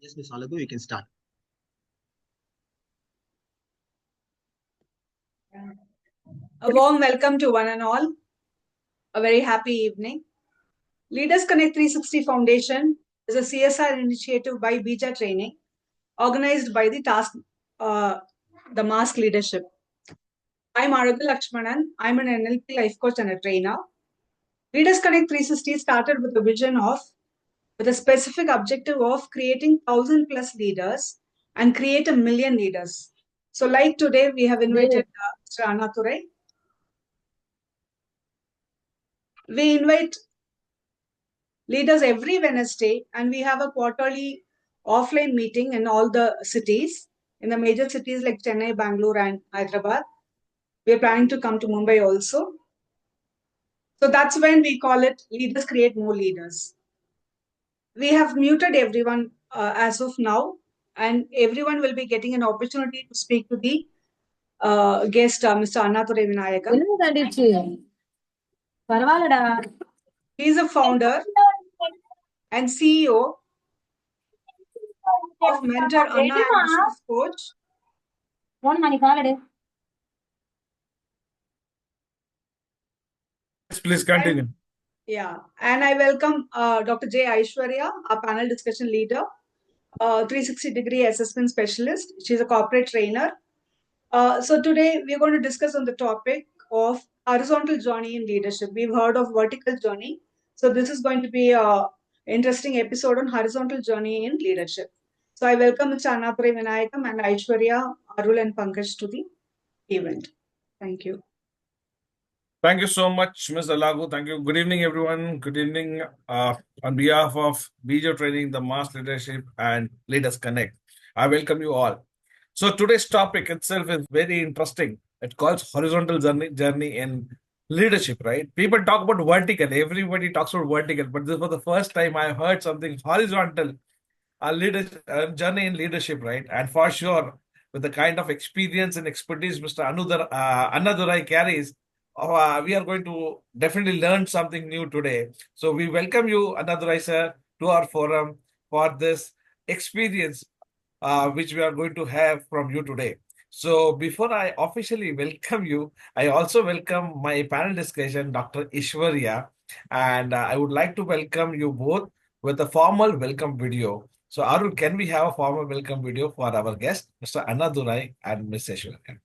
Yes, Ms. Alagu, you can start. A warm welcome to one and all. A very happy evening. Leaders Connect 360 Foundation is a CSR initiative by Bija Training, organized by the Mask Leadership. I'm Aragha Lakshmanan. I'm an NLP life coach and a trainer. Leaders Connect 360 started with a specific objective of creating 1,000 plus leaders and create 1,000,000 leaders. So like today, we have invited Mr. Anathurai. We invite leaders every Wednesday, and we have a quarterly offline meeting in all the cities, in the major cities like Chennai, Bangalore, and Hyderabad. We are planning to come to Mumbai also. So that's when we call it Leaders Create More Leaders. We have muted everyone as of now, and everyone will be getting an opportunity to speak to the guest, Mr. Anathurai Vinayakam. He is a founder and CEO of Mentor Anna and Business Coach. Please continue. And I welcome Dr. J. Aishwarya, our panel discussion leader, 360-degree assessment specialist. She's a corporate trainer. So today we're going to discuss on the topic of horizontal journey in leadership. We've heard of vertical journey. So this is going to be an interesting episode on horizontal journey in leadership. So I welcome Mr. Anathurai Vinayakam and Aishwarya, Arul and Pankaj to the event. Thank you. Thank you so much, Ms. Alagu. Thank you. Good evening, everyone. Good evening. On behalf of Bija Training, the Mass Leadership and Leaders Connect, I welcome you all. So today's topic itself is very interesting. It calls horizontal journey in leadership, right? People talk about vertical. Everybody talks about vertical, but this was the first time I heard something horizontal, journey in leadership, right? And for sure, with the kind of experience and expertise Mr. Annadurai carries, we are going to definitely learn something new today. So we welcome you, Annadurai sir, to our forum for this experience which we are going to have from you today. So before I officially welcome you, I also welcome my panel discussion, Dr. Ishwarya, and I would like to welcome you both with a formal welcome video. So Arul, can we have a formal welcome video for our guest, Mr. Annadurai and Ms. Ishwarya?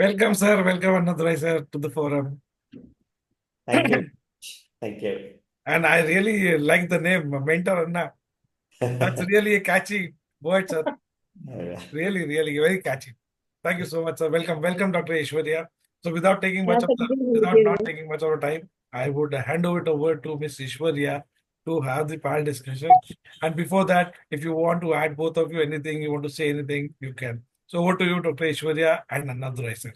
Welcome, sir. Welcome, Annadurai, sir, to the forum. Thank you. Thank you. And I really like the name, Mentor Anna. That's really a catchy word, sir. Really, really very catchy. Thank you so much, sir. Welcome, Dr. Aishwarya. So without taking much without not taking much of our time, I would hand over to Miss Aishwarya to have the panel discussion. And before that, if you want to add both of you anything, you want to say anything, you can. So over to you, Dr. Aishwarya and Annadurai, sir.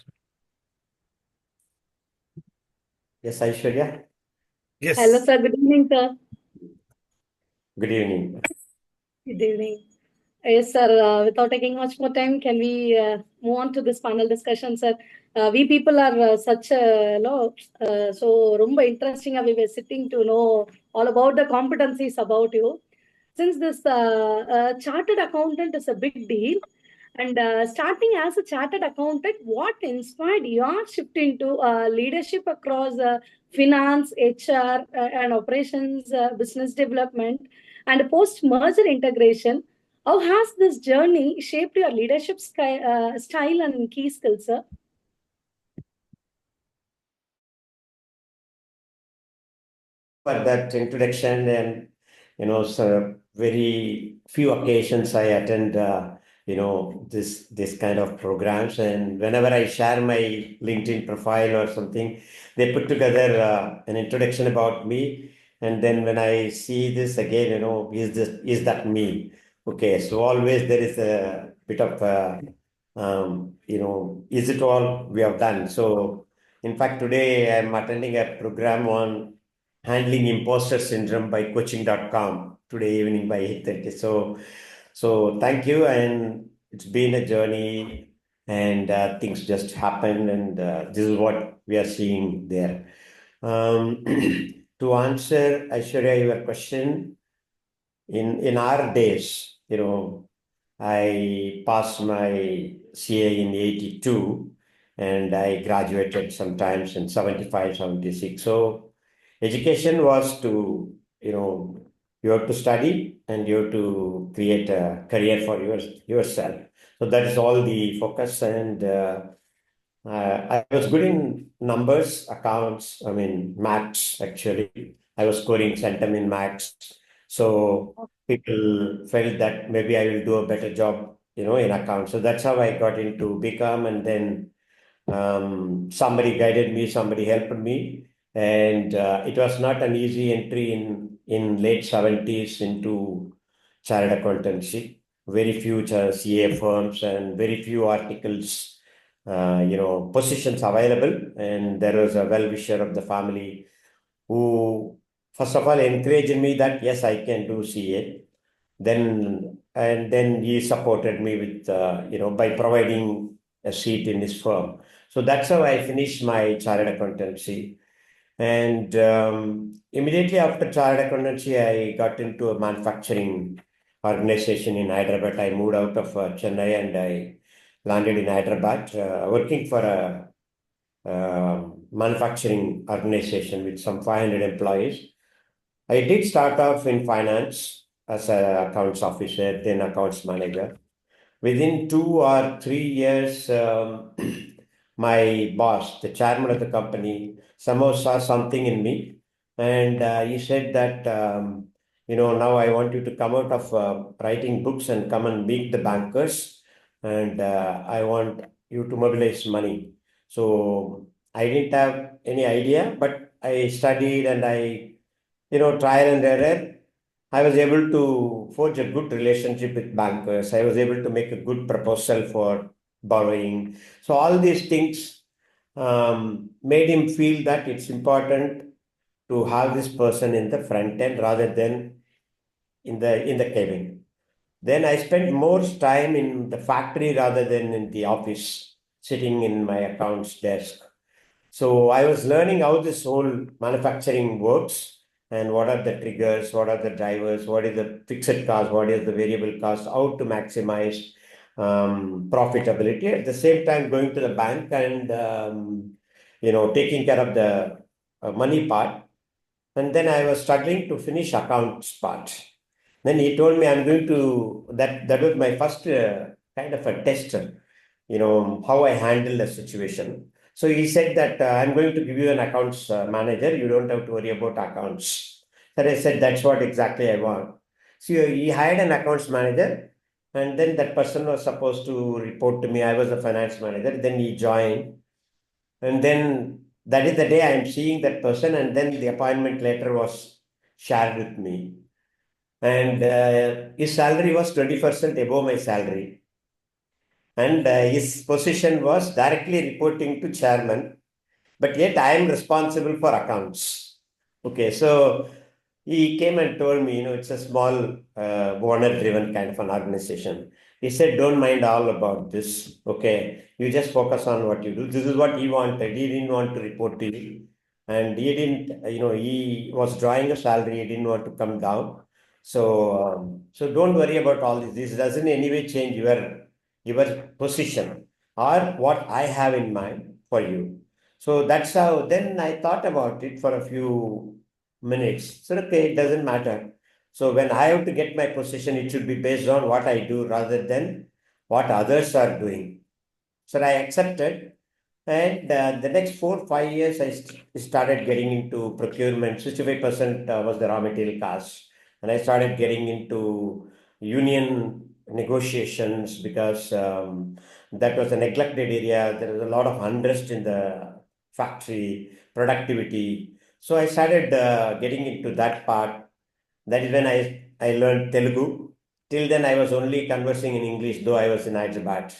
Yes, Aishwarya. Yes. Hello, sir. Good evening, sir. Good evening. Good evening. Yes, sir. Without taking much more time, can we move on to this panel discussion, sir? We people are such a so rumba interesting. We were sitting to know all about the competencies about you. Since this chartered accountant is a big deal, and starting as a chartered accountant, what inspired your shift into leadership across finance, HR, and operations, business development, and post-merger integration? How has this journey shaped your leadership style and key skills, sir? For that introduction, and so very few occasions I attend this kind of programs, and whenever I share my LinkedIn profile or something, they put together an introduction about me, and then when I see this again, is that me? Okay, so always there is a bit of is it all we have done? So in fact, today I'm attending a program on handling imposter syndrome by coaching.com today evening by 8:30. So thank you. And it's been a journey, and things just happen. And this is what we are seeing there. To answer, Aishwarya, your question, in our days, I passed my CA in 82 and I graduated sometimes in 75, 76. So education was to, you have to study and you have to create a career for yourself. So that is all the focus. And I was good in numbers, accounts, maths, actually. I was scoring centum in maths. So people felt that maybe I will do a better job, in accounts. So that's how I got into BCom, and then somebody guided me, somebody helped me. And it was not an easy entry in late 70s into chartered accountancy. Very few CA firms and very few articles positions available. And there was a well-wisher of the family who, first of all, encouraged me that, yes, I can do CA. Then he supported me with, by providing a seat in his firm. So that's how I finished my chartered accountancy. And immediately after chartered accountancy, I got into a manufacturing organization in Hyderabad. I moved out of Chennai and I landed in Hyderabad, working for a manufacturing organization with some 500 employees. I did start off in finance as an accounts officer, then accounts manager. Within 2 or 3 years, my boss, the chairman of the company, somehow saw something in me. And he said that, now I want you to come out of writing books and come and meet the bankers. And I want you to mobilize money. So I didn't have any idea, but I studied and I, trial and error. I was able to forge a good relationship with bankers. I was able to make a good proposal for borrowing. So all these things made him feel that it's important to have this person in the front end rather than in the cabin. Then I spent more time in the factory rather than in the office, sitting in my accounts desk. So I was learning how this whole manufacturing works and what are the triggers, what are the drivers, what is the fixed cost, what is the variable cost, how to maximize profitability. At the same time, going to the bank and taking care of the money part. And then I was struggling to finish accounts part. Then he told me I'm going to, that was my first kind of a test. how I handle the situation. So he said that I'm going to give you an accounts manager. You don't have to worry about accounts. And I said, that's what exactly I want. So he hired an accounts manager, and then that person was supposed to report to me. I was the finance manager. Then he joined. And then that is the day I'm seeing that person. And then the appointment letter was shared with me. And his salary was 20% above my salary. And his position was directly reporting to chairman, but yet I am responsible for accounts. Okay, so he came and told me, it's a small owner-driven kind of an organization. He said, don't mind all about this. Okay, you just focus on what you do. This is what he wanted. He didn't want to report to you. And he didn't, he was drawing a salary. He didn't want to come down. So don't worry about all this. This doesn't in any way change your position or what I have in mind for you. So that's how, then I thought about it for a few minutes. So, okay, it doesn't matter. So when I have to get my position, it should be based on what I do rather than what others are doing. So I accepted. And the next 4 5 years, I started getting into procurement. 65% was the raw material cost. And I started getting into union negotiations because that was a neglected area. There was a lot of unrest in the factory, productivity. So I started getting into that part. That is when I learned Telugu. Till then, I was only conversing in English, though I was in Hyderabad.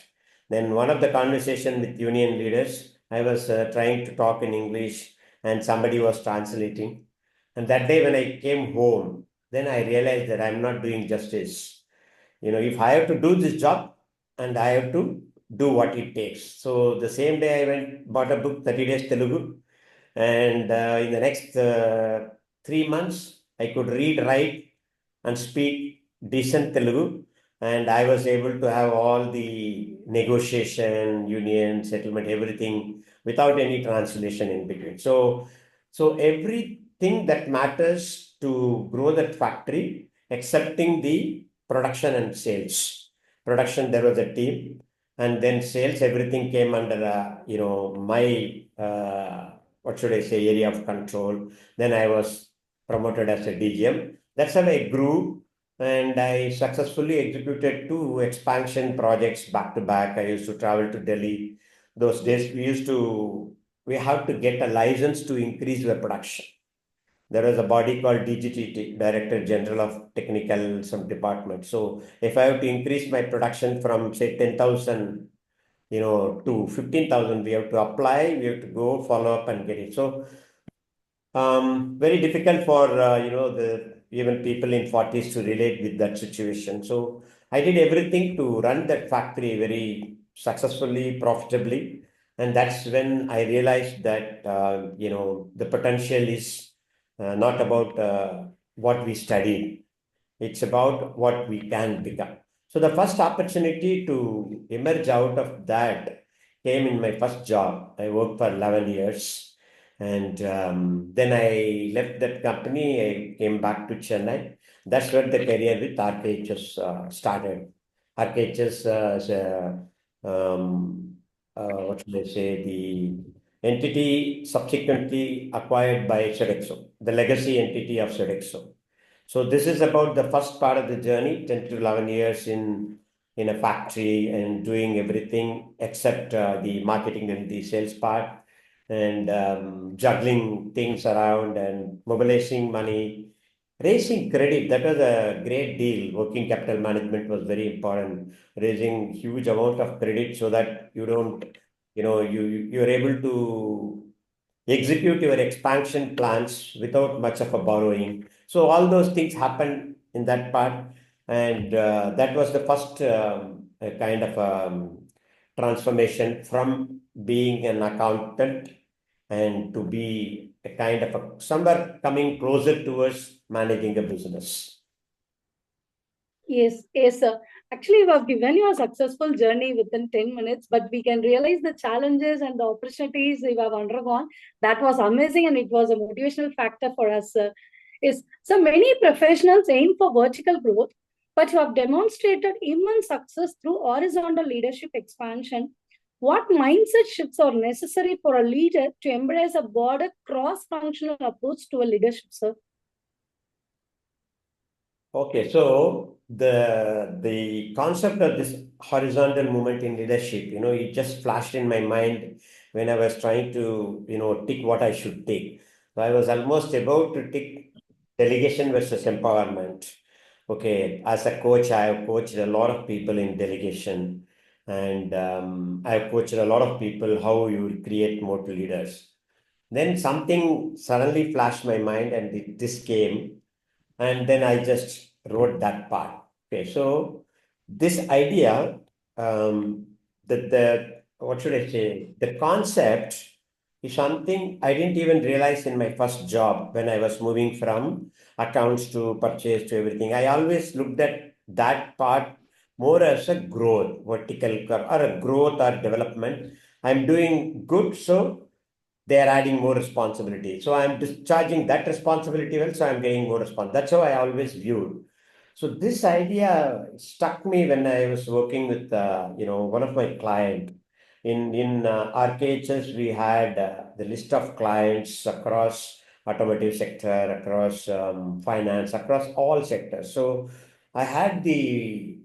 Then one of the conversation with union leaders, I was trying to talk in English and somebody was translating. And that day when I came home, then I realized that I'm not doing justice. If I have to do this job and I have to do what it takes. So the same day I went, bought a book, 30 Days Telugu. And in the next 3 months, I could read, write, and speak decent Telugu. And I was able to have all the negotiation, union, settlement, everything without any translation in between. So everything that matters to grow that factory, excepting the production and sales. Production, there was a team, and then sales, everything came under my what should I say, area of control. Then I was promoted as a DGM. That's how I grew, and I successfully executed 2 expansion projects back to back. I used to travel to Delhi. Those days we have to get a license to increase the production. There was a body called DGT, Director General of Technical some department. So if I have to increase my production from say 10,000 to 15,000, we have to apply, we have to go follow up and get it. So very difficult for the even people in 40s to relate with that situation. So I did everything to run that factory very successfully, profitably, and that's when I realized that the potential is not about what we studied; it's about what we can become. So the first opportunity to emerge out of that came in my first job. I worked for 11 years. And then I left that company. I came back to Chennai. That's where the career with RKHS started. RKHS is what should I say, the entity subsequently acquired by Sodexo, the legacy entity of Sodexo. So this is about the first part of the journey, 10 to 11 years in a factory and doing everything except the marketing and the sales part, and juggling things around and mobilizing money, raising credit. That was a great deal. Working capital management was very important. Raising huge amount of credit so that you don't, you're able to execute your expansion plans without much of a borrowing. So all those things happened in that part, and that was the first kind of transformation from being an accountant and to be a kind of somewhere coming closer towards managing a business. Yes, yes, sir. Actually, you have given you a successful journey within 10 minutes, but we can realize the challenges and the opportunities you have undergone. That was amazing, and it was a motivational factor for us, sir. Yes, so many professionals aim for vertical growth, but you have demonstrated immense success through horizontal leadership expansion. What mindset shifts are necessary for a leader to embrace a broader cross-functional approach to a leadership, sir? Okay, so the concept of this horizontal movement in leadership, it just flashed in my mind when I was trying to, tick what I should take. So I was almost about to tick delegation versus empowerment. Okay, as a coach, I have coached a lot of people in delegation, and I have coached a lot of people how you will create more leaders. Then something suddenly flashed my mind, and this came. And then I just wrote that part. Okay, so this idea, what should I say? The concept is something I didn't even realize in my first job when I was moving from accounts to purchase to everything. I always looked at that part more as a growth, vertical curve, or a growth or development. I'm doing good, so they are adding more responsibility. So I'm discharging that responsibility well, so I'm getting more response. That's how I always viewed. So this idea stuck me when I was working with, one of my clients. In RKHS, we had the list of clients across automotive sector, across finance, across all sectors. So I had the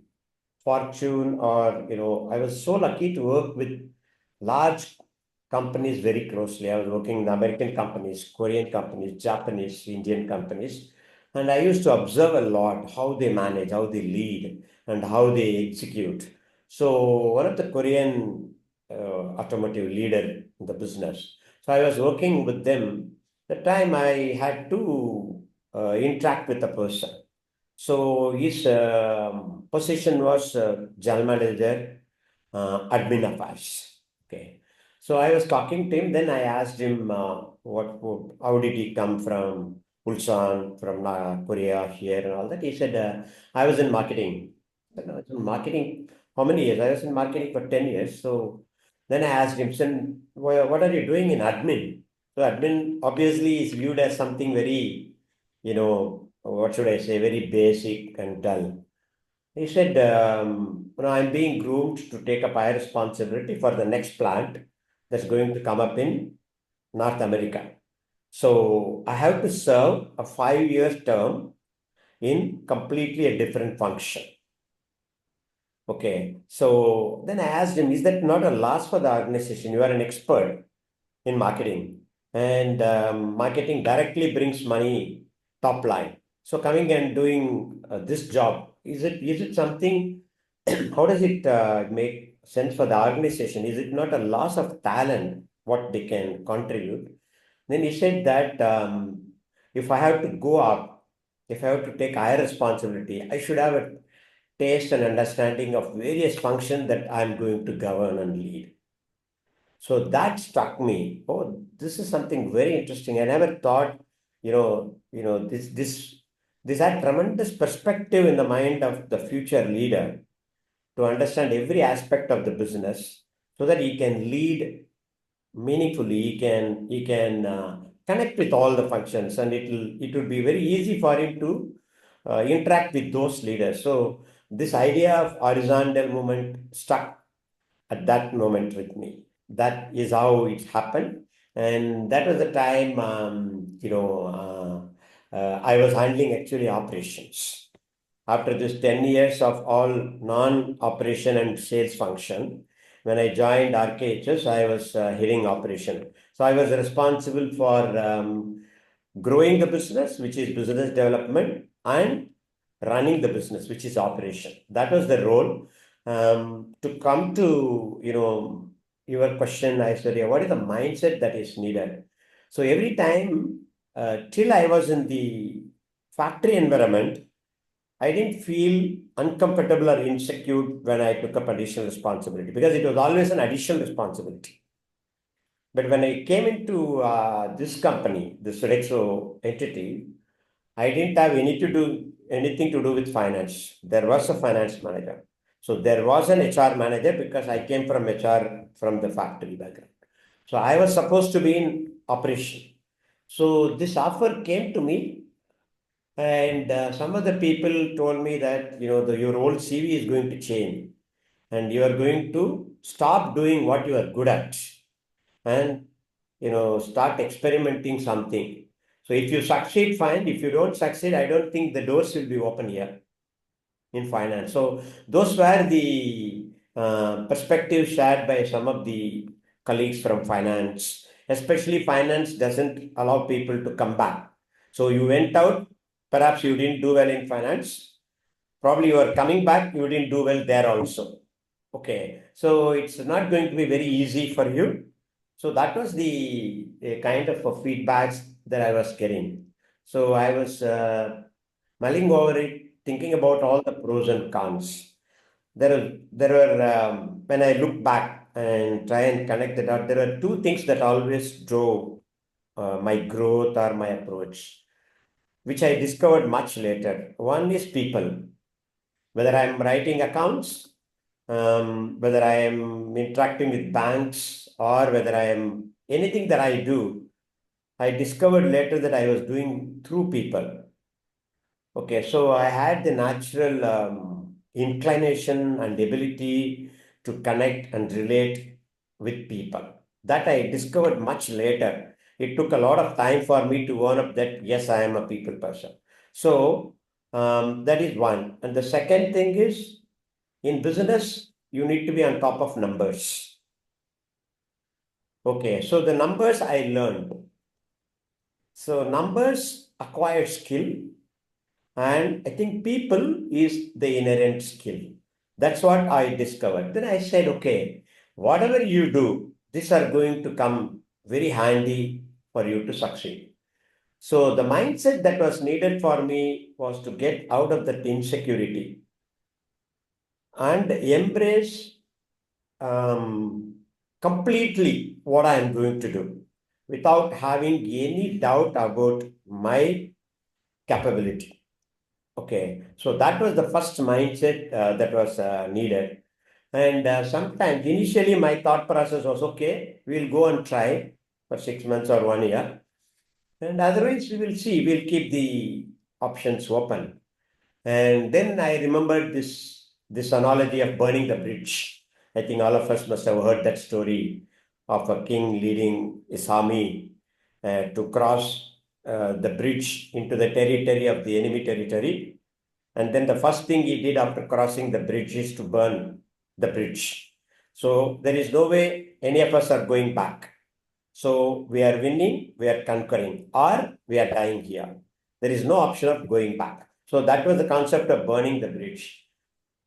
fortune, or I was so lucky to work with large companies very closely. I was working with American companies, Korean companies, Japanese, Indian companies, and I used to observe a lot how they manage, how they lead, and how they execute. So one of the Korean automotive leader in the business. So I was working with them. The time I had to interact with a person. So his position was general manager, admin affairs. Okay. So I was talking to him. Then I asked him, how did he come from Ulsan, from Korea here and all that. He said, I was in marketing. I said, "No, I was in marketing. How many years? I was in marketing for 10 years. So then I asked him, son, what are you doing in admin? So admin obviously is viewed as something very, what should I say, very basic and dull. He said, I'm being groomed to take up higher responsibility for the next plant that's going to come up in North America. So I have to serve a 5-year term in completely a different function. Okay. So then I asked him, is that not a loss for the organization? You are an expert in marketing, and marketing directly brings money top line. So coming and doing this job, is it something, how does it make sense for the organization? Is it not a loss of talent, what they can contribute? Then he said that if I have to go up, if I have to take higher responsibility, I should have a taste and understanding of various functions that I'm going to govern and lead. So that struck me. Oh, this is something very interesting. I never thought, this had tremendous perspective in the mind of the future leader to understand every aspect of the business so that he can lead meaningfully. He can connect with all the functions, and it will be very easy for him to interact with those leaders. So this idea of horizontal movement stuck at that moment with me. That is how it happened. And that was the time, I was handling actually operations. After this 10 years of all non-operation and sales function, when I joined RKHS, I was heading operation. So I was responsible for growing the business, which is business development, and running the business, which is operation. That was the role. To come to, your question, I said, what is the mindset that is needed? So every time, till I was in the factory environment, I didn't feel uncomfortable or insecure when I took up additional responsibility, because it was always an additional responsibility. But when I came into this company, this Sodexo entity, I didn't have anything to do with finance. There was a finance manager. So there was an HR manager, because I came from HR from the factory background. So I was supposed to be in operation. So this offer came to me, And some of the people told me that, your old CV is going to change and you are going to stop doing what you are good at and, start experimenting something. So if you succeed, fine. If you don't succeed, I don't think the doors will be open here in finance. So those were the perspectives shared by some of the colleagues from finance. Especially finance doesn't allow people to come back. So you went out, perhaps you didn't do well in finance. Probably you are coming back, you didn't do well there also. Okay, so it's not going to be very easy for you. So that was the kind of feedbacks that I was getting. So I was mulling over it, thinking about all the pros and cons. There were when I look back and try and connect it out, there were two things that always drove my growth or my approach, which I discovered much later. One is people. Whether I'm writing accounts, whether I am interacting with banks, or whether I am anything that I do, I discovered later that I was doing through people. Okay, so I had the natural inclination and ability to connect and relate with people. That I discovered much later. It took a lot of time for me to own up that, yes, I am a people person. So that is one. And the second thing is, in business, you need to be on top of numbers. Okay, so the numbers I learned. So numbers acquire skill, and I think people is the inherent skill. That's what I discovered. Then I said, okay, whatever you do, these are going to come very handy for you to succeed. So the mindset that was needed for me was to get out of that insecurity and embrace completely what I am going to do without having any doubt about my capability. Okay, so that was the first mindset that was needed. And sometimes initially my thought process was, okay, we'll go and try for 6 months or 1 year. And otherwise we will see, we'll keep the options open. And then I remembered this analogy of burning the bridge. I think all of us must have heard that story of a king leading his army to cross the bridge into the territory of the enemy territory. And then the first thing he did after crossing the bridge is to burn the bridge. So there is no way any of us are going back. So we are winning, we are conquering, or we are dying here. There is no option of going back. So that was the concept of burning the bridge.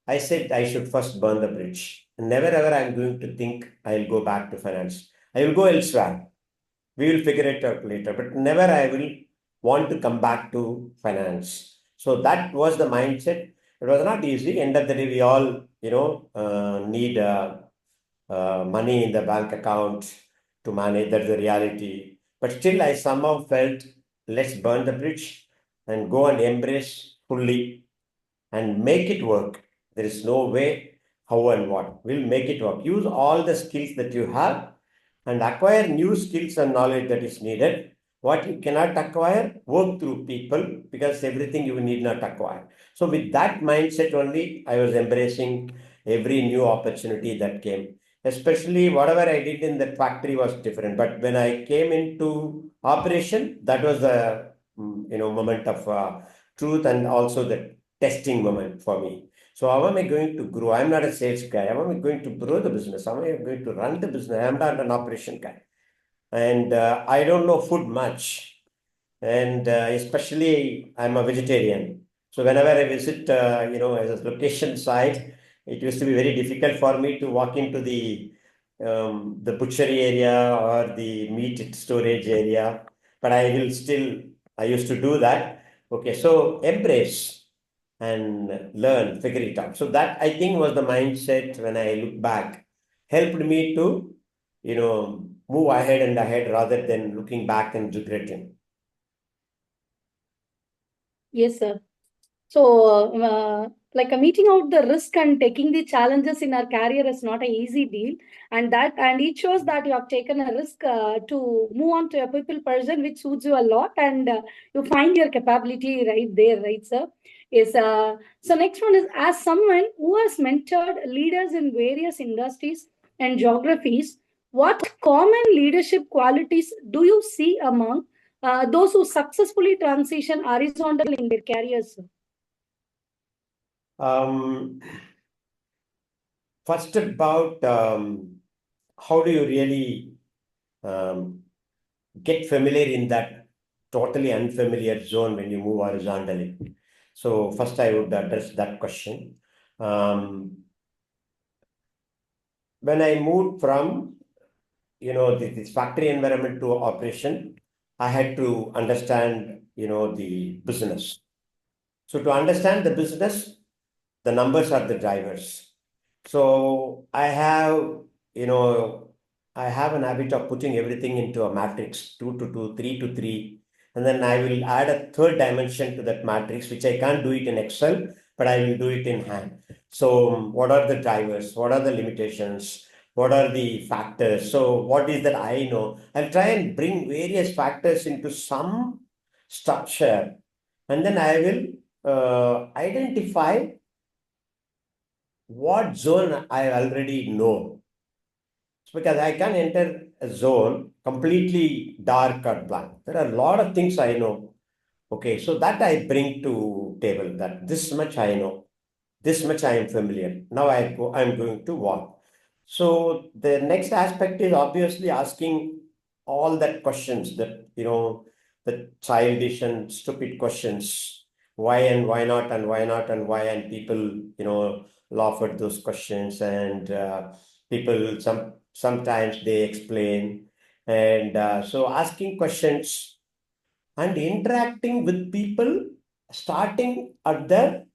I said I should first burn the bridge. Never ever I'm going to think I'll go back to finance. I will go elsewhere. We will figure it out later, but never I will want to come back to finance. So that was the mindset. It was not easy. End of the day, we all, need money in the bank account to manage. That's the reality. But still, I somehow felt, let's burn the bridge and go and embrace fully and make it work. There is no way, how and what. We'll make it work. Use all the skills that you have and acquire new skills and knowledge that is needed. What you cannot acquire, work through people, because everything you need not acquire. So with that mindset only, I was embracing every new opportunity that came. Especially whatever I did in that factory was different. But when I came into operation, that was the moment of truth and also the testing moment for me. So how am I going to grow? I'm not a sales guy. How am I going to grow the business? How am I going to run the business? I'm not an operation guy. And I don't know food much. And especially I'm a vegetarian. So whenever I visit, as a location site, it used to be very difficult for me to walk into the butchery area or the meat storage area. But I used to do that. Okay, so embrace and learn, figure it out. So that I think was the mindset when I look back, helped me to, move ahead and ahead rather than looking back and regretting. Yes, sir. So, like meeting out the risk and taking the challenges in our career is not an easy deal, and it shows that you have taken a risk to move on to a people person which suits you a lot, and you find your capability right there, right, sir? Is So next one is, as someone who has mentored leaders in various industries and geographies, what common leadership qualities do you see among those who successfully transition horizontal in their careers, sir? First about how do you really get familiar in that totally unfamiliar zone when you move horizontally. So first I would address that question. When I moved from, this factory environment to operation, I had to understand, the business. So to understand the business, the numbers are the drivers. So I have an habit of putting everything into a matrix, 2 to 2, 3 to 3. And then I will add a third dimension to that matrix, which I can't do it in Excel, but I will do it in hand. So what are the drivers? What are the limitations? What are the factors? So what is that I know? I'll try and bring various factors into some structure. And then I will identify what zone I already know. Because I can enter a zone completely dark or blank. There are a lot of things I know. Okay, so that I bring to table, that this much I know, this much I am familiar. Now I'm going to walk. So the next aspect is obviously asking all that questions, that, the childish and stupid questions. Why and why not and why not and why, and people, laugh at those questions, and people sometimes they explain. And so asking questions and interacting with people starting at the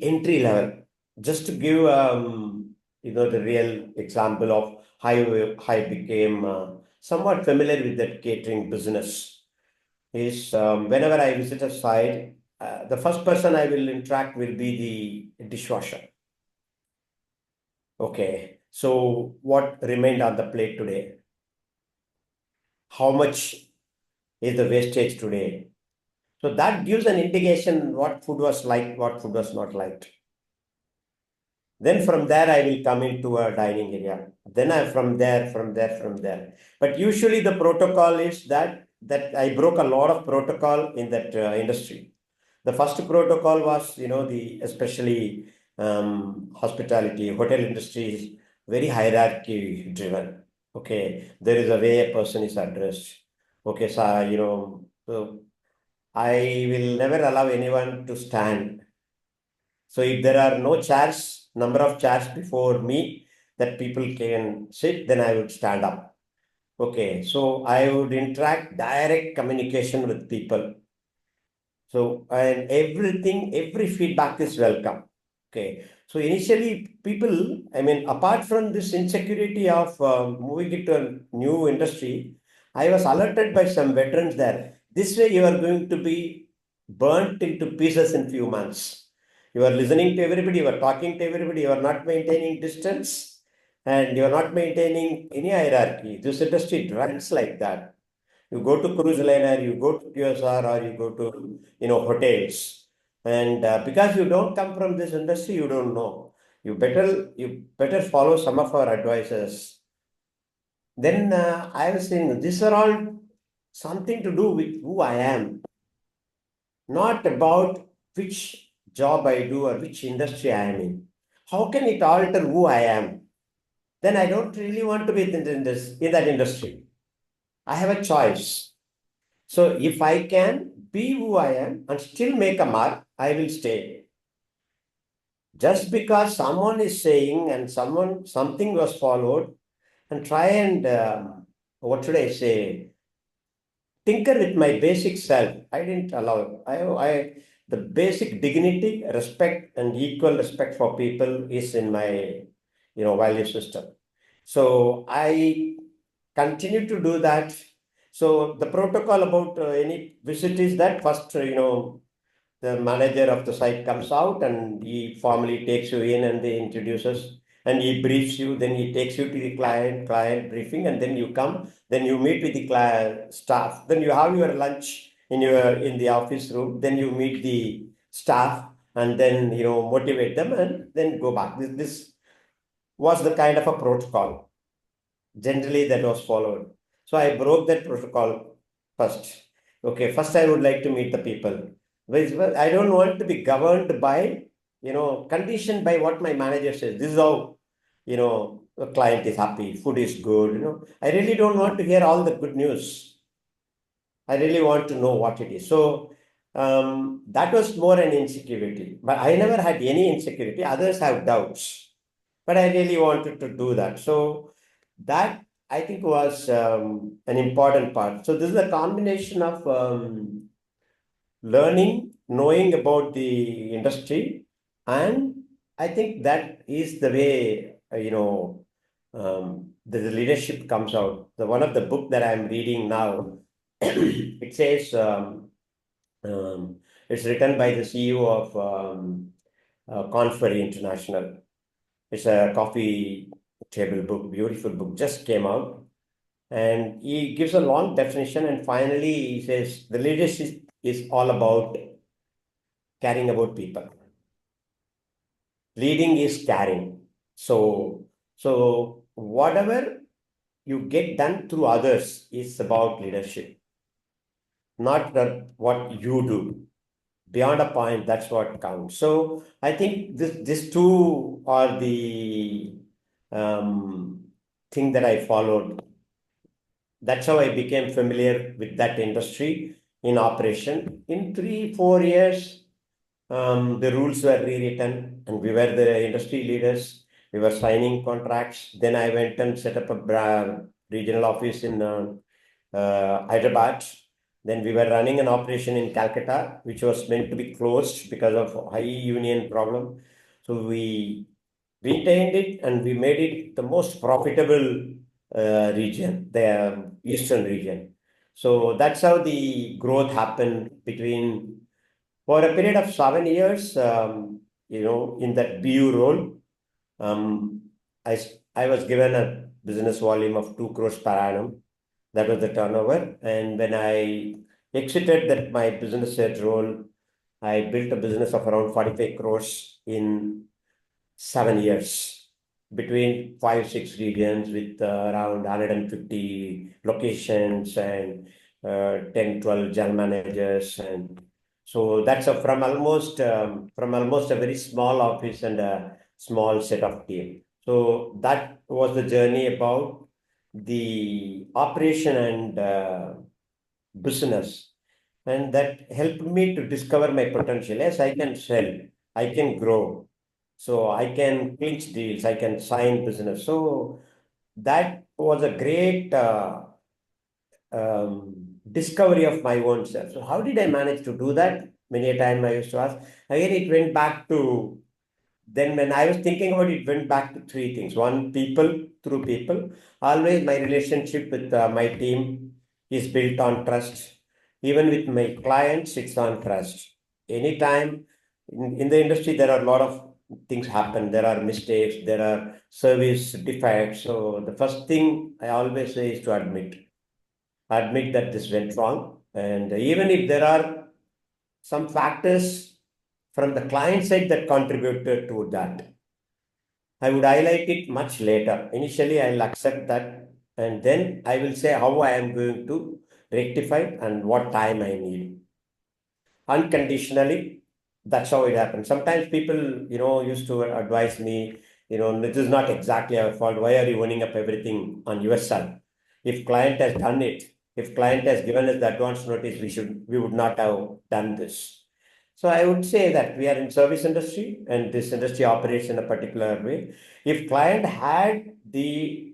entry level. Just to give the real example of how I became somewhat familiar with that catering business is, whenever I visit a site, the first person I will interact will be the dishwasher. Okay, so what remained on the plate today? How much is the wastage today? So that gives an indication what food was liked, what food was not liked. Then from there, I will come into a dining area. Then from there. But usually the protocol is that I broke a lot of protocol in that industry. The first protocol was, especially hospitality, hotel industry is very hierarchy driven. Okay, there is a way a person is addressed. Okay, so, so I will never allow anyone to stand. So if there are no chairs, number of chairs before me that people can sit, then I would stand up. Okay, so I would interact direct communication with people. So, and every feedback is welcome. Okay, so initially people, apart from this insecurity of moving into a new industry, I was alerted by some veterans there. This way you are going to be burnt into pieces in few months. You are listening to everybody, you are talking to everybody, you are not maintaining distance, and you are not maintaining any hierarchy. This industry runs like that. You go to cruise liner, you go to QSR, or you go to, hotels. And because you don't come from this industry, you don't know. You better follow some of our advices. Then I was saying, these are all something to do with who I am, not about which job I do or which industry I am in. How can it alter who I am? Then I don't really want to be in that industry. I have a choice. So if I can be who I am and still make a mark, I will stay. Just because someone is saying and something was followed, and try and, what should I say, tinker with my basic self. I didn't allow. The basic dignity, respect, and equal respect for people is in my, value system. So I continue to do that. So the protocol about any visit is that first, the manager of the site comes out and he formally takes you in and they introduce us and he briefs you. Then he takes you to the client briefing, and then you come. Then you meet with the client staff. Then you have your lunch in the office room. Then you meet the staff and then motivate them and then go back. This was the kind of a protocol. Generally, that was followed. So I broke that protocol first. Okay, first I would like to meet the people. Well, I don't want to be governed by, conditioned by what my manager says. This is how, the client is happy, food is good. I really don't want to hear all the good news. I really want to know what it is. So that was more an insecurity. But I never had any insecurity. Others have doubts. But I really wanted to do that. So that I think was an important part. So this is a combination of learning, knowing about the industry, and I think that is the way the leadership comes out. The one of the book that I'm reading now, it says it's written by the CEO of Conferry International. It's a coffee table book, beautiful book, just came out. And he gives a long definition, and finally he says the leadership is all about caring about people. Leading is caring. So whatever you get done through others is about leadership, not what you do. Beyond a point, that's what counts. So I think these two are the thing that I followed. That's how I became familiar with that industry in operation. In 3-4 years, the rules were rewritten and we were the industry leaders. We were signing contracts. Then I went and set up a regional office in Hyderabad. Then we were running an operation in Calcutta, which was meant to be closed because of high union problem. So we retained it and we made it the most profitable region, the eastern region. So that's how the growth happened for a period of 7 years, in that BU role. I was given a business volume of 2 crores per annum. That was the turnover. And when I exited my business head role, I built a business of around 45 crores in 7 years, between 5-6 regions with around 150 locations and 10-12 general managers. And so that's from almost a very small office and a small set of team. So that was the journey about the operation and business. And that helped me to discover my potential. Yes, I can sell, I can grow. So I can clinch deals, I can sign business. So that was a great discovery of my own self. So how did I manage to do that? Many a time I used to ask. Again, it went back to, then when I was thinking about it, it went back to 3 things. One, people, through people. Always my relationship with my team is built on trust. Even with my clients, it's on trust. Anytime in the industry, there are a lot of things happen. There are mistakes, there are service defects. So the first thing I always say is to admit that this went wrong. And even if there are some factors from the client side that contributed to that, I would highlight it much later. Initially, I'll accept that, and then I will say how I am going to rectify and what time I need. Unconditionally, that's how it happens. Sometimes people, used to advise me, this is not exactly our fault. Why are you owning up everything on yourself? If client has done it, if client has given us the advance notice, we would not have done this. So I would say that we are in service industry and this industry operates in a particular way. If client had the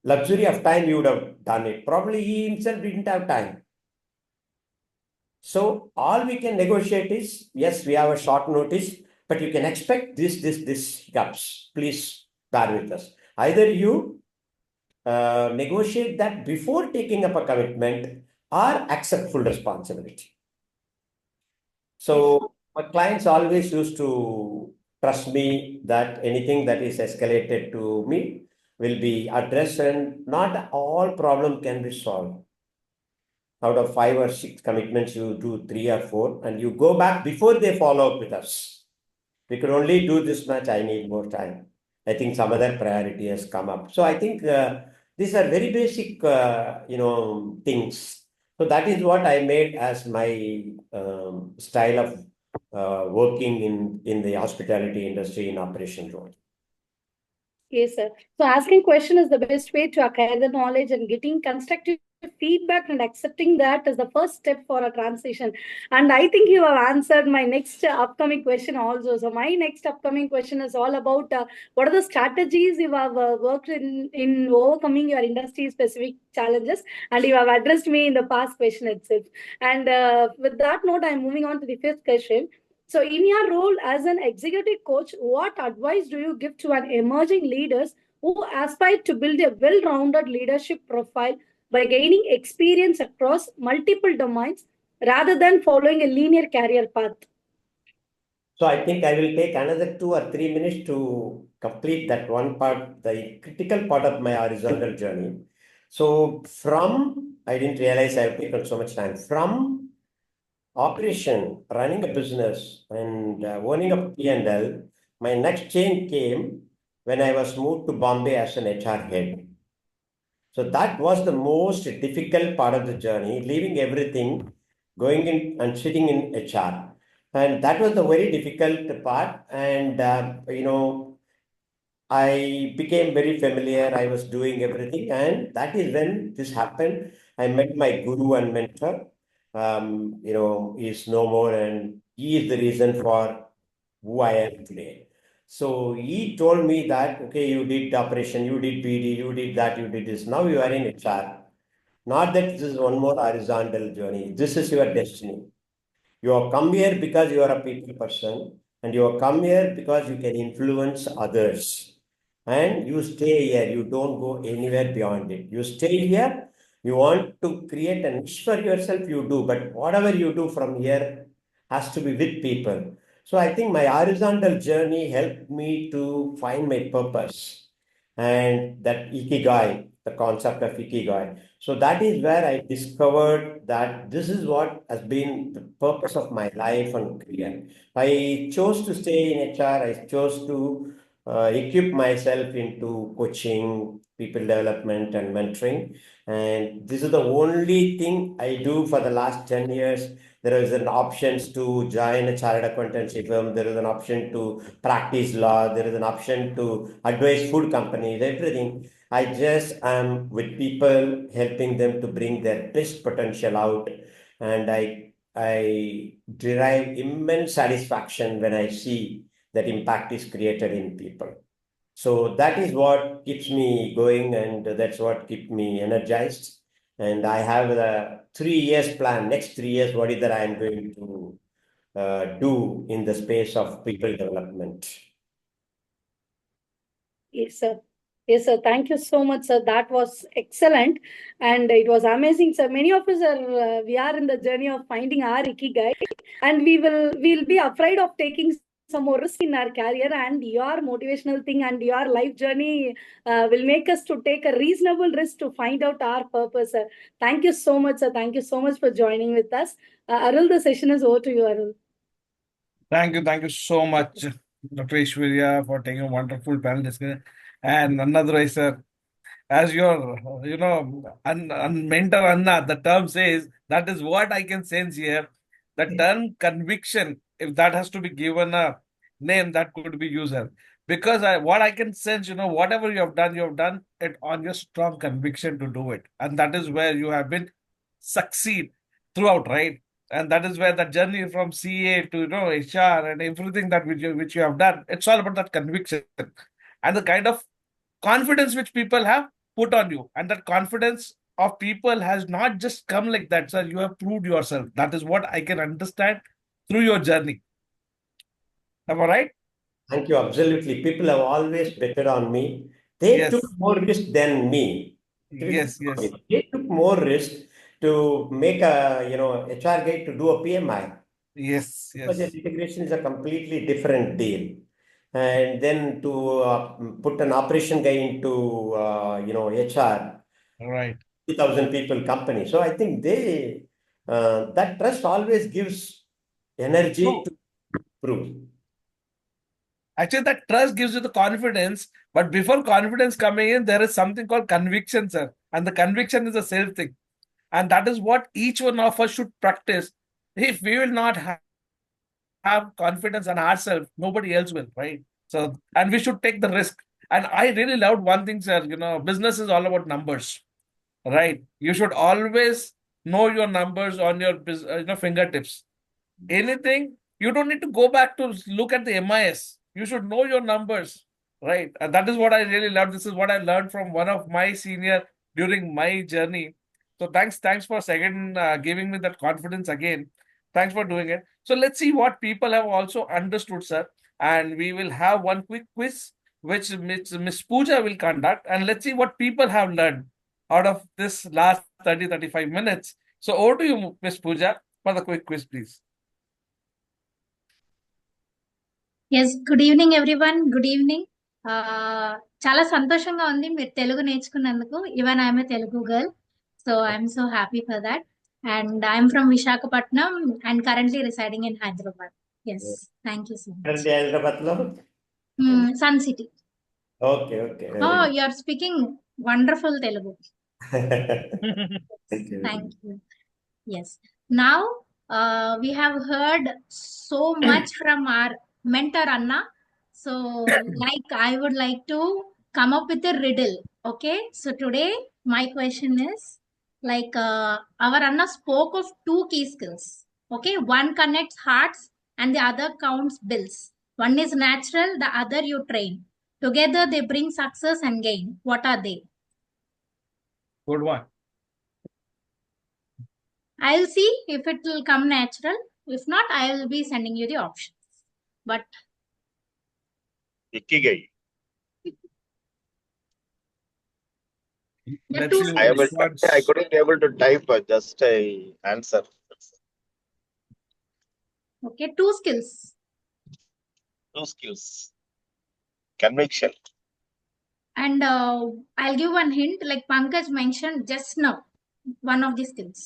luxury of time, he would have done it. Probably he himself didn't have time. So all we can negotiate is, yes, we have a short notice, but you can expect this hiccups. Please bear with us. Either you negotiate that before taking up a commitment or accept full responsibility. So my clients always used to trust me that anything that is escalated to me will be addressed, and not all problem can be solved. Out of 5 or 6 commitments, you do 3 or 4, and you go back before they follow up with us. We could only do this much. I need more time. I think some other priority has come up. So I think these are very basic, things. So that is what I made as my style of working in the hospitality industry in operation role. Yes, sir. So asking question is the best way to acquire the knowledge, and getting constructive feedback and accepting that is the first step for a transition. And I think you have answered my next upcoming question also. So my next upcoming question is all about what are the strategies you have worked in overcoming your industry specific challenges, and you have addressed me in the past question itself. And with that note, I'm moving on to the fifth question. So, in your role as an executive coach, what advice do you give to an emerging leaders who aspire to build a well-rounded leadership profile by gaining experience across multiple domains rather than following a linear career path? So I think I will take another 2 or 3 minutes to complete that one part, the critical part of my horizontal journey. So I didn't realize I've taken so much time. From operation, running a business, and owning a P&L, my next change came when I was moved to Bombay as an HR head. So that was the most difficult part of the journey, leaving everything, going in and sitting in HR. And that was the very difficult part. And, I became very familiar. I was doing everything. And that is when this happened. I met my guru and mentor. He's no more, and he is the reason for who I am today. So he told me that, okay, you did operation, you did PD, you did that, you did this. Now you are in HR. Not that this is one more horizontal journey. This is your destiny. You have come here because you are a people person, and you have come here because you can influence others. And you stay here. You don't go anywhere beyond it. You stay here. You want to create a niche for yourself, you do. But whatever you do from here has to be with people. So I think my horizontal journey helped me to find my purpose, and that ikigai, the concept of ikigai. So that is where I discovered that this is what has been the purpose of my life and career. I chose to stay in HR. I chose to equip myself into coaching, people development, and mentoring. And this is the only thing I do for the last 10 years. There is an option to join a chartered accountancy firm. There is an option to practice law. There is an option to advise food companies, everything. I just am with people, helping them to bring their best potential out. And I derive immense satisfaction when I see that impact is created in people. So that is what keeps me going, and that's what keeps me energized. And I have a 3 years plan. Next 3 years, what is that I am going to do in the space of people development. Yes, sir. Yes, sir. Thank you so much, sir. That was excellent, and it was amazing, sir. Many of us are we are in the journey of finding our ikigai, and we'll be afraid of taking some more risk in our career. And your motivational thing and your life journey will make us to take a reasonable risk to find out our purpose, sir. Thank you so much, sir. Thank you so much for joining with us. Arul, the session is over to you, Arul. Thank you so much, Dr. Ishwarya, for taking a wonderful panel discussion. And another way, sir, as your, mentor Anna, the term says, that is what I can sense here. The term conviction, if that has to be given a name, that could be used as. Because what I can sense, whatever you have done it on your strong conviction to do it. And that is where you have been succeed throughout, right? And that is where the journey from CA to HR and everything that which you have done, it's all about that conviction and the kind of confidence which people have put on you. And that confidence of people has not just come like that, sir. You have proved yourself. That is what I can understand through your journey. Am I right? Thank you. Absolutely. People have always betted on me. They Yes. took more risk than me. Yes. They took more risk to make a HR guy to do a PMI. Yes, Project yes. integration is a completely different deal. And then to put an operation guy into, HR, Right. 2,000 people company. So I think that trust always gives energy No, to prove. actually, that trust gives you the confidence. But before confidence coming in, there is something called conviction, sir. And the conviction is a self thing. And that is what each one of us should practice. If we will not have confidence in ourselves, nobody else will, right? So, and we should take the risk. And I really loved one thing, sir. Business is all about numbers, right? You should always know your numbers on your fingertips. Anything, you don't need to go back to look at the MIS. You should know your numbers, right? And that is what I really love. This is what I learned from one of my senior during my journey. So thanks for second giving me that confidence again. Thanks for doing it. So let's see what people have also understood, sir. And we will have one quick quiz which Miss Pooja will conduct. And let's see what people have learned out of this last 35 minutes. So over to you, Miss Pooja, for the quick quiz, please. Yes good evening everyone good evening చాలా సంతోషంగా ఉంది మీరు తెలుగు నేర్చుకున్నందుకు even I'm a Telugu girl so I'm so happy for that and I'm from Visakhapatnam and currently residing in Hyderabad yes thank you so much Hyderabadలో? Sun city Okay, okay. You are speaking wonderful Telugu Thank you. Thank you yes now we have heard so much from our mentor Anna. So like I would like to come up with a riddle. Okay, so today my question is like our Anna spoke of two key skills. Okay, one connects hearts and the other counts bills. One is natural, the other you train. Together they bring success and gain. What are they? Good one. I'll see if it will come natural. If not, I will be sending you the options. But Ikigai. there are Let's two see I the will. skills. I couldn't able to type just a answer. Okay, two skills. Two skills. Conviction. And I'll give one hint, like Pankaj mentioned just now, one of the skills.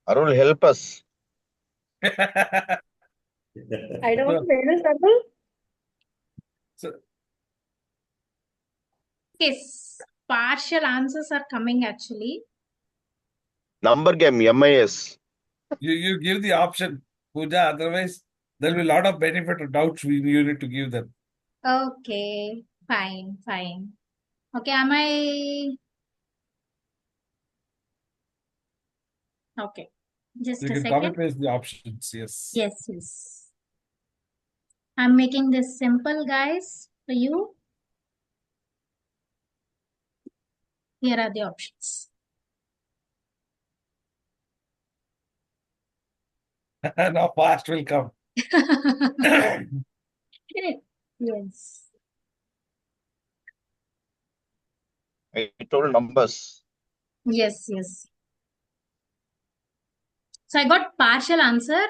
Arul, help us. I don't know where is Arul. So, Yes, partial answers are coming actually. Number game, MIS. you give the option, Pooja. Otherwise, there'll be a lot of benefit or doubts you need to give them. Okay, fine. Okay, am I okay? Just You a can copy second. paste the options. Yes. Yes. I'm making this simple, guys, for you. Here are the options. Now fast will come. Yes. I told numbers. Yes. So I got partial answer.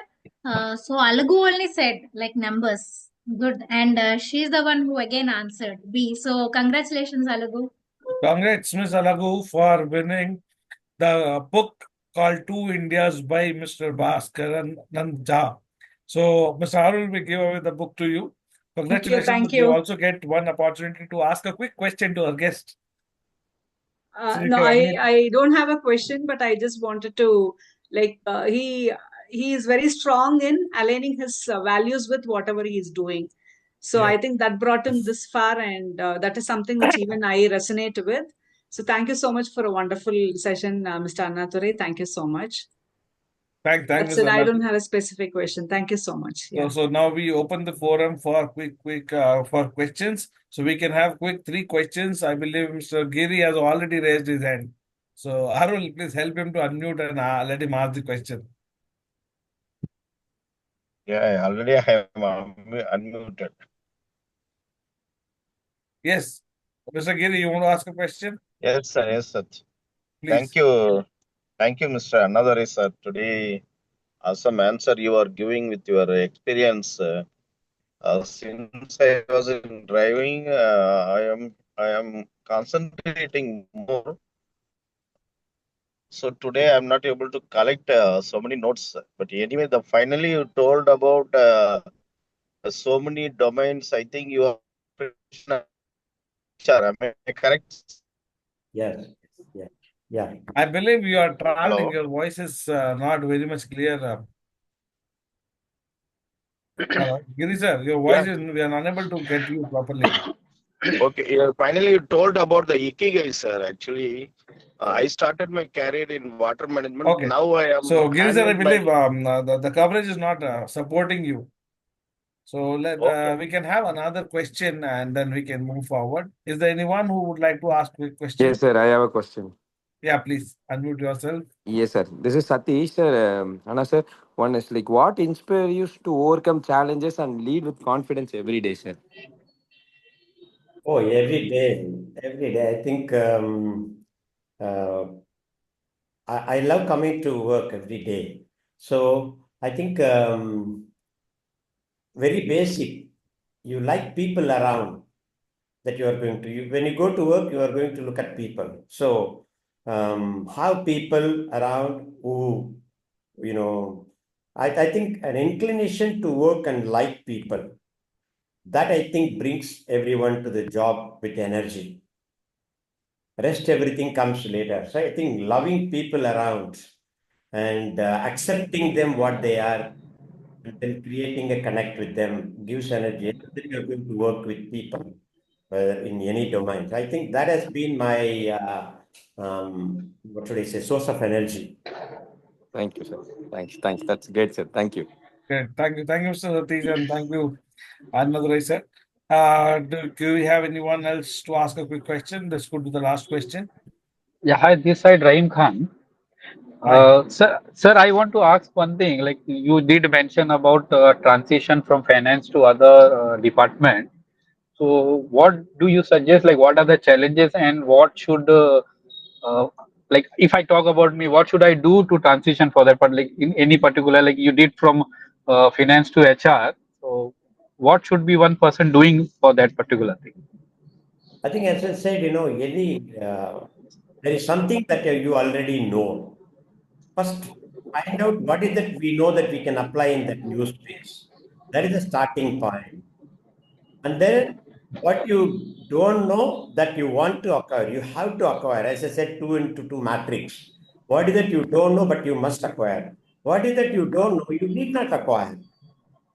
So Alagu only said like numbers. Good. And she's the one who again answered B. So congratulations, Alagu. Congrats, Miss Alagu, for winning the book called Two Indias by Mr. Bhaskaran Nanda. So, Mr. Arul will give away the book to you. Congratulations. Thank You you. also get one opportunity to ask a quick question to our guest. So you No, can unmute. I don't have a question, but I just wanted to he is very strong in aligning his values with whatever he is doing. So Yeah. I think that brought him this far, and that is something which even I resonate with. So thank you so much for a wonderful session, Mr. Annature. Thank you so much. Thanks, That's Ms. it. I Anna. don't have a specific question. Thank you so much. Yeah. So now we open the forum for quick for questions. So we can have quick 3 questions. I believe Mr. Giri has already raised his hand. So Arul, please help him to unmute and let him ask the question. Yeah, already I am unmuted. Yes. Mr. Giri, you want to ask a question? Yes, sir. Yes, sir. Please. Thank you. Thank you, Mr. Another sir. Today, awesome answer you are giving with your experience. Since I was in driving, I am concentrating more. So today I'm not able to collect so many notes. But anyway, the finally you told about so many domains. I think you are HR. Am I correct? Yes. Yeah. Yeah. I believe you are traveling. Hello. Your voice is not very much clear. Giri sir, your voice Yeah. is, we are unable to get you properly. Okay. Yeah, finally, you told about the Ikigai, sir. Actually, I started my career in water management. Okay. Now I am So, Giri sir, I handling my. believe the coverage is not supporting you. So, Okay. we can have another question and then we can move forward. Is there anyone who would like to ask a question? Yes, sir. I have a question. Yeah, please unmute yourself. Yes, sir. This is Satish, sir. Anna, sir. One is like, what inspires you to overcome challenges and lead with confidence every day, sir? Oh, every day. Every day. I think uh, I love coming to work every day. So I think very basic. You like people around that you are going to. When you go to work, you are going to look at people. So have people around who, you know, I think an inclination to work and like people. That I think brings everyone to the job with energy. Rest everything comes later. So I think loving people around and accepting them what they are and then creating a connect with them gives energy. And then you're going to work with people in any domain. So I think that has been my what should I say, source of energy. Thank you, sir. Thanks. Thanks. That's great, sir. Thank you. Okay, thank you, Mr. Satish, and thank you, Anmadurai sir. Do we have anyone else to ask a quick question? Let's go to the last question. Yeah, hi, this side Rahim Khan. Hi. Sir, I want to ask one thing. Like you did mention about transition from finance to other department. So, what do you suggest? Like, what are the challenges, and what should, like, if I talk about me, what should I do to transition for that? But like in any particular, like you did from finance to HR. So, what should be one person doing for that particular thing? I think as I said, there is something that you already know. First, find out what is that we know that we can apply in that new space. That is the starting point. And then what you don't know that you want to acquire, you have to acquire. As I said, 2 into 2 matrix. What is that you don't know, but you must acquire? What is that you don't know, you need not acquire.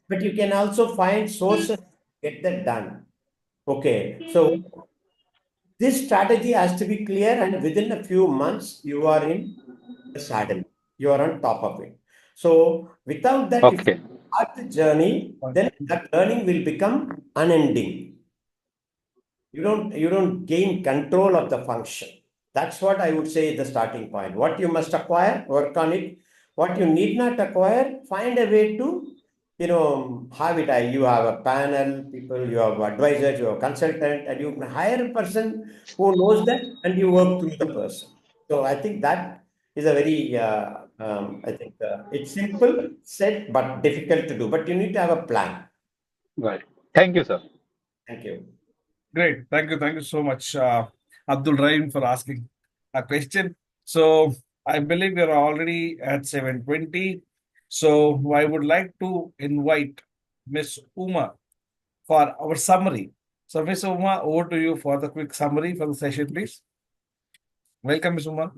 But you can also find sources to get that done. Okay. So this strategy has to be clear, and within a few months, you are in the saddle. You are on top of it. So without that, if you Okay. start the journey, then that learning will become unending. You don't gain control of the function. That's what I would say is the starting point. What you must acquire, work on it. What you need not acquire, find a way to, have it. You have a panel, people, you have advisors, you have consultant, and you hire a person who knows that, and you work through the person. So I think that is a very, I think it's simple said, but difficult to do. But you need to have a plan. Right. Thank you, sir. Thank you. Great. Thank you so much, Abdul Rahim, for asking a question. So I believe we are already at 7:20. So I would like to invite Miss Uma for our summary. So Miss Uma, over to you for the quick summary for the session, please. Welcome, Miss Uma.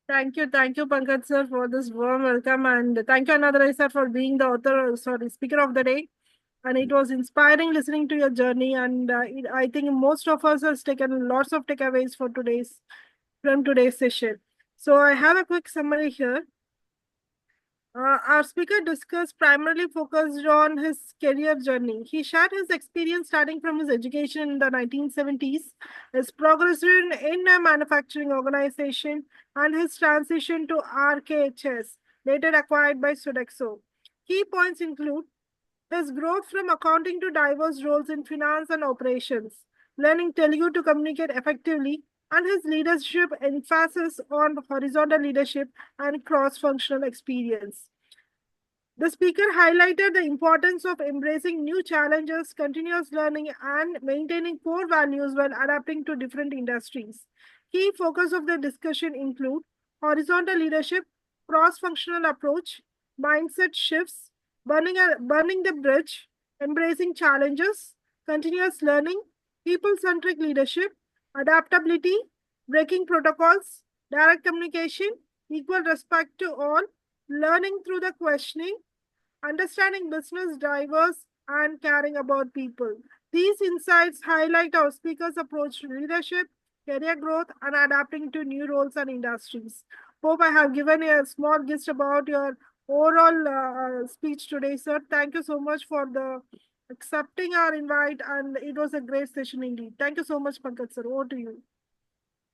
Thank you, Pankaj sir, for this warm welcome, and thank you, Another sir, for being the speaker of the day. And it was inspiring listening to your journey, and I think most of us has taken lots of takeaways from today's session. So I have a quick summary here. Our speaker discussed primarily focused on his career journey. He shared his experience starting from his education in the 1970s, his progression in a manufacturing organization, and his transition to RKHS, later acquired by Sodexo. Key points include his growth from accounting to diverse roles in finance and operations, learning Telugu to communicate effectively, and his leadership emphasis on horizontal leadership and cross-functional experience. The speaker highlighted the importance of embracing new challenges, continuous learning, and maintaining core values while adapting to different industries. Key focus of the discussion include horizontal leadership, cross-functional approach, mindset shifts, burning the bridge, embracing challenges, continuous learning, people-centric leadership, adaptability, breaking protocols, direct communication, equal respect to all, learning through the questioning, understanding business drivers, and caring about people. These insights highlight our speaker's approach to leadership, career growth, and adapting to new roles and industries. Hope I have given you a small gist about your overall speech today, sir. Thank you so much for the accepting our invite, and it was a great session indeed. Thank you so much, Pankaj sir. Over to you.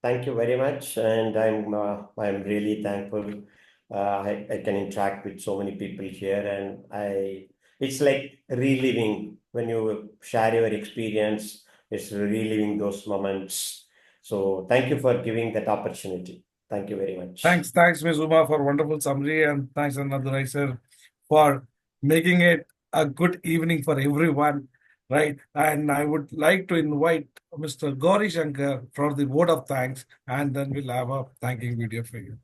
Thank you very much, and I'm really thankful. I can interact with so many people here, and it's like reliving when you share your experience. It's reliving those moments. So thank you for giving that opportunity. Thank you very much. Thanks, Ms. Uma, for wonderful summary, and thanks, Another sir, for making it a good evening for everyone, right? And I would like to invite Mr. Gauri Shankar for the vote of thanks, and then we'll have a thanking video for you.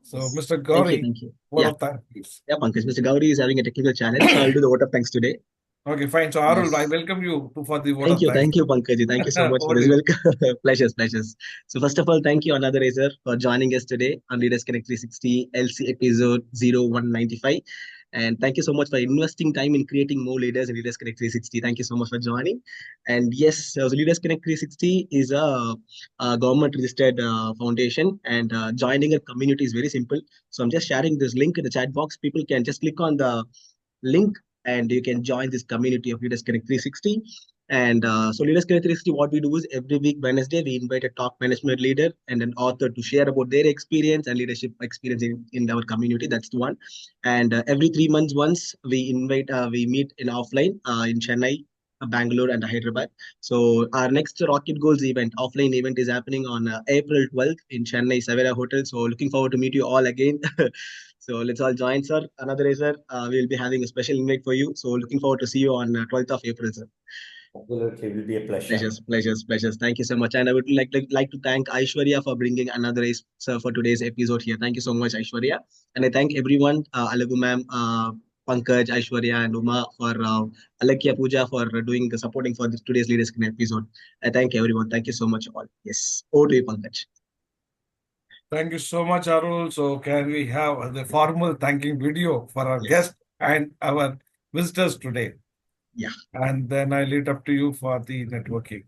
So, Yes. Mr. Gauri, Thank you. vote Yeah, of thanks, please. yeah, Pankaj. Mr. Gauri is having a technical challenge, so I'll do the vote of thanks today. Okay, fine. So, Arul, I Yes. welcome you for the vote of thanks. Thank you, Pankaj. Thank you so much for Over this. to you. Welcome. Pleasures. So first of all, thank you, Another Racer, for joining us today on Leaders Connect 360 LC episode 0195. And thank you so much for investing time in creating more leaders in Leaders Connect 360. Thank you so much for joining. And yes, so Leaders Connect 360 is a government registered foundation, and joining a community is very simple. So I'm just sharing this link in the chat box. People can just click on the link and you can join this community of Leaders Connect 360. And so Leaders Connect 360, what we do is every week, Wednesday, we invite a top management leader and an author to share about their experience and leadership experience in our community. That's the one. And every 3 months once, we meet in offline in Chennai, Bangalore, and Hyderabad. So our next Rocket Goals event, offline event, is happening on April 12th in Chennai Savera Hotel. So looking forward to meet you all again. So let's all join, sir. Another day, sir. We'll be having a special invite for you. So looking forward to see you on 12th of April, sir. Absolutely, it will be a pleasure. Pleasures. Thank you so much. And I would like to thank Aishwarya for bringing Another Race, sir, for today's episode here. Thank you so much, Aishwarya. And I thank everyone, Alagu ma'am, Pankaj, Aishwarya, and Uma for Alakya Puja for doing the supporting for today's Leaders Connect episode. I thank everyone. Thank you so much, all. Yes. Over to you, Pankaj. Thank you so much, Arul. So, can we have the formal thanking video for our Yes. guest and our visitors today? Yeah. And then I leave it up to you for the networking.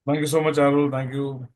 Thank you so much, Arul. Thank you.